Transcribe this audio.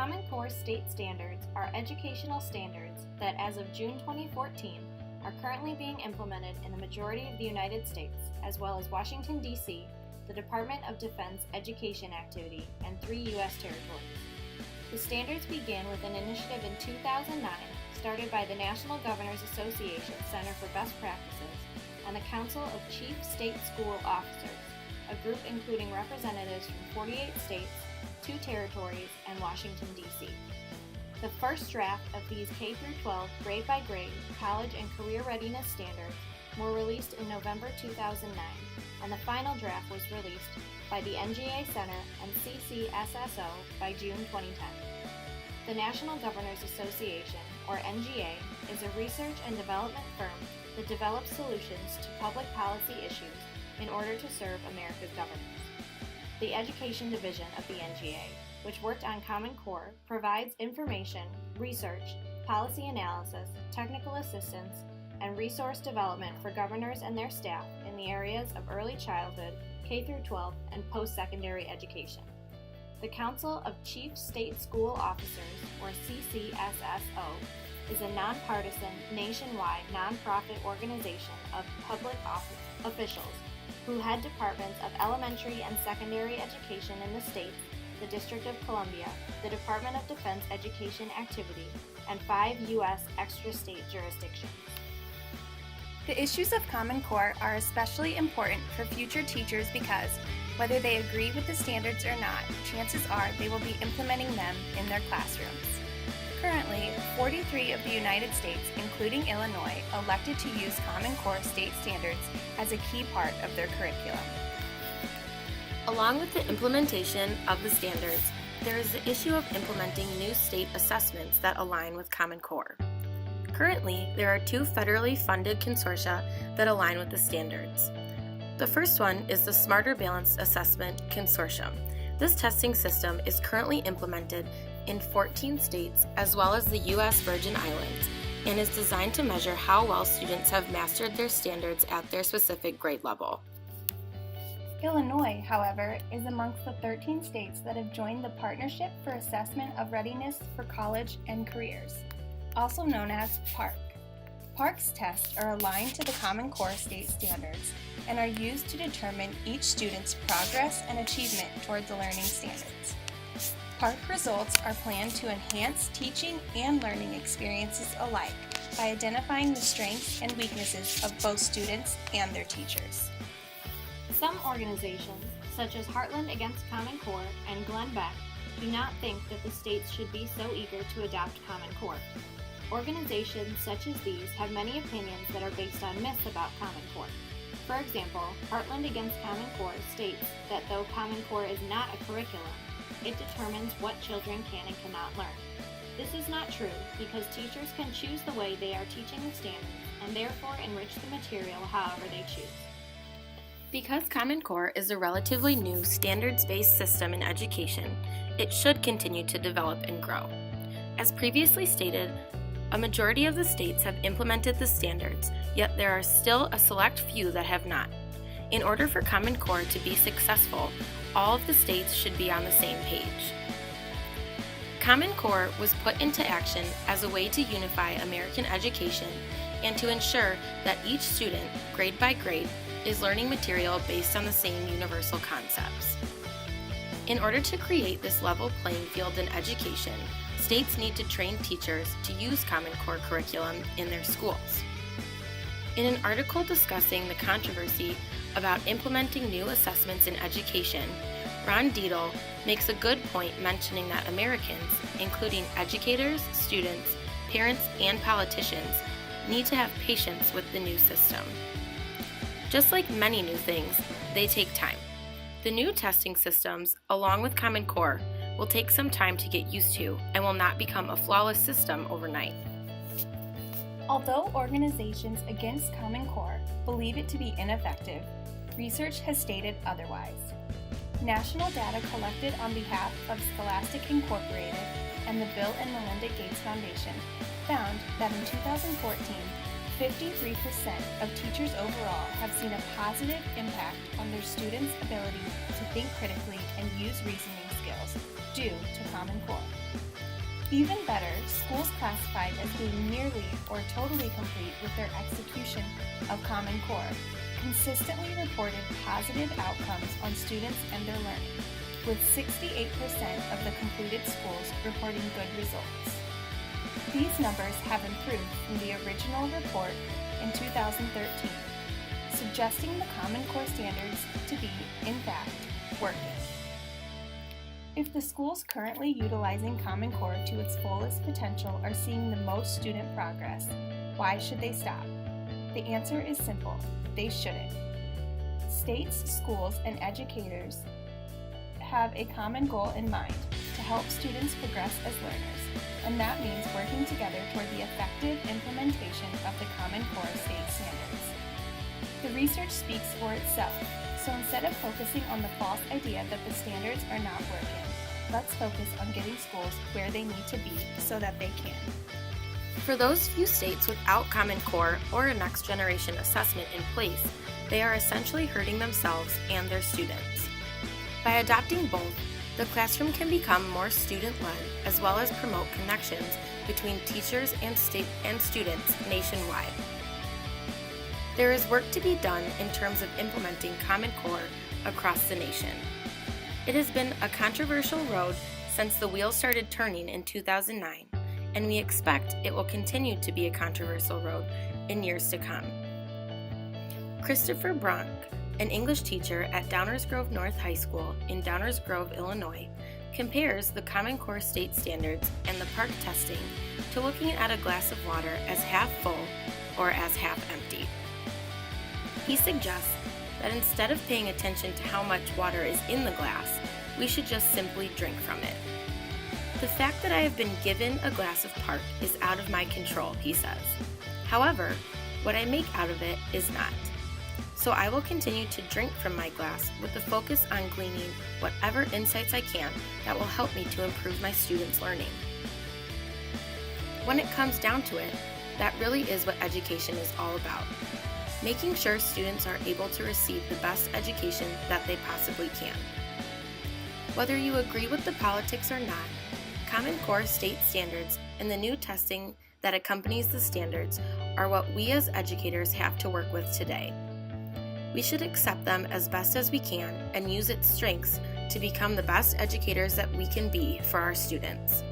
Common Core state standards are educational standards that, as of June 2014, are currently being implemented in the majority of the United States, as well as Washington, D.C., the Department of Defense Education Activity, and 3 U.S. territories. The standards began with an initiative in 2009 started by the National Governors Association Center for Best Practices and the Council of Chief State School Officers, a group including representatives from 48 states, 2 territories, and Washington, D.C. The first draft of these K-12 grade-by-grade college and career readiness standards were released in November 2009, and the final draft was released by the NGA Center and CCSSO by June 2010. The National Governors Association, or NGA, is a research and development firm that develops solutions to public policy issues in order to serve America's governors. The Education Division of the NGA, which worked on Common Core, provides information, research, policy analysis, technical assistance, and resource development for governors and their staff in the areas of early childhood, K-12, and post-secondary education. The Council of Chief State School Officers, or CCSSO, is a nonpartisan, nationwide nonprofit organization of public officials who head departments of elementary and secondary education in the states, the District of Columbia, the Department of Defense Education Activity, and 5 U.S. extra-state jurisdictions. The issues of Common Core are especially important for future teachers because, whether they agree with the standards or not, chances are they will be implementing them in their classrooms. Currently, 43 of the United States, including Illinois, elected to use Common Core state standards as a key part of their curriculum. Along with the implementation of the standards, there is the issue of implementing new state assessments that align with Common Core. Currently, there are 2 federally funded consortia that align with the standards. The first one is the Smarter Balanced Assessment Consortium. This testing system is currently implemented in 14 states as well as the U.S. Virgin Islands and is designed to measure how well students have mastered their standards at their specific grade level. Illinois, however, is amongst the 13 states that have joined the Partnership for Assessment of Readiness for College and Careers, also known as PARC. PARC's tests are aligned to the Common Core state standards and are used to determine each student's progress and achievement towards the learning standards. PARC results are planned to enhance teaching and learning experiences alike by identifying the strengths and weaknesses of both students and their teachers. Some organizations, such as Heartland Against Common Core and Glenn Beck, do not think that the states should be so eager to adopt Common Core. Organizations such as these have many opinions that are based on myths about Common Core. For example, Heartland Against Common Core states that though Common Core is not a curriculum, it determines what children can and cannot learn. This is not true because teachers can choose the way they are teaching the standards and therefore enrich the material however they choose. Because Common Core is a relatively new standards-based system in education, it should continue to develop and grow. As previously stated, a majority of the states have implemented the standards, yet there are still a select few that have not. In order for Common Core to be successful, all of the states should be on the same page. Common Core was put into action as a way to unify American education and to ensure that each student, grade by grade, is learning material based on the same universal concepts. In order to create this level playing field in education, states need to train teachers to use Common Core curriculum in their schools. In an article discussing the controversy about implementing new assessments in education, Ron Dietl makes a good point mentioning that Americans, including educators, students, parents, and politicians, need to have patience with the new system. Just like many new things, they take time. The new testing systems, along with Common Core, will take some time to get used to and will not become a flawless system overnight. Although organizations against Common Core believe it to be ineffective, research has stated otherwise. National data collected on behalf of Scholastic Incorporated and the Bill and Melinda Gates Foundation found that in 2014, 53% of teachers overall have seen a positive impact on their students' ability to think critically and use reasoning skills due to Common Core. Even better, schools classified as being nearly or totally complete with their execution of Common Core consistently reported positive outcomes on students and their learning, with 68% of the completed schools reporting good results. These numbers have improved from the original report in 2013, suggesting the Common Core standards to be, in fact, working. If the schools currently utilizing Common Core to its fullest potential are seeing the most student progress, why should they stop? The answer is simple: they shouldn't. States, schools, and educators have a common goal in mind: to help students progress as learners, and that means working together toward the effective implementation of the Common Core state standards. The research speaks for itself, so instead of focusing on the false idea that the standards are not working, let's focus on getting schools where they need to be so that they can. For those few states without Common Core or a next generation assessment in place, they are essentially hurting themselves and their students. By adopting both, the classroom can become more student-led as well as promote connections between teachers and students nationwide. There is work to be done in terms of implementing Common Core across the nation. It has been a controversial road since the wheels started turning in 2009, and we expect it will continue to be a controversial road in years to come. Christopher Bronk, an English teacher at Downers Grove North High School in Downers Grove, Illinois, compares the Common Core state standards and the PARCC testing to looking at a glass of water as half full or as half empty. He suggests that instead of paying attention to how much water is in the glass, we should just simply drink from it. The fact that I have been given a glass of PARCC is out of my control, he says. However, what I make out of it is not. So I will continue to drink from my glass with the focus on gleaning whatever insights I can that will help me to improve my students' learning. When it comes down to it, that really is what education is all about. Making sure students are able to receive the best education that they possibly can. Whether you agree with the politics or not, Common Core state standards and the new testing that accompanies the standards are what we as educators have to work with today. We should accept them as best as we can and use its strengths to become the best educators that we can be for our students.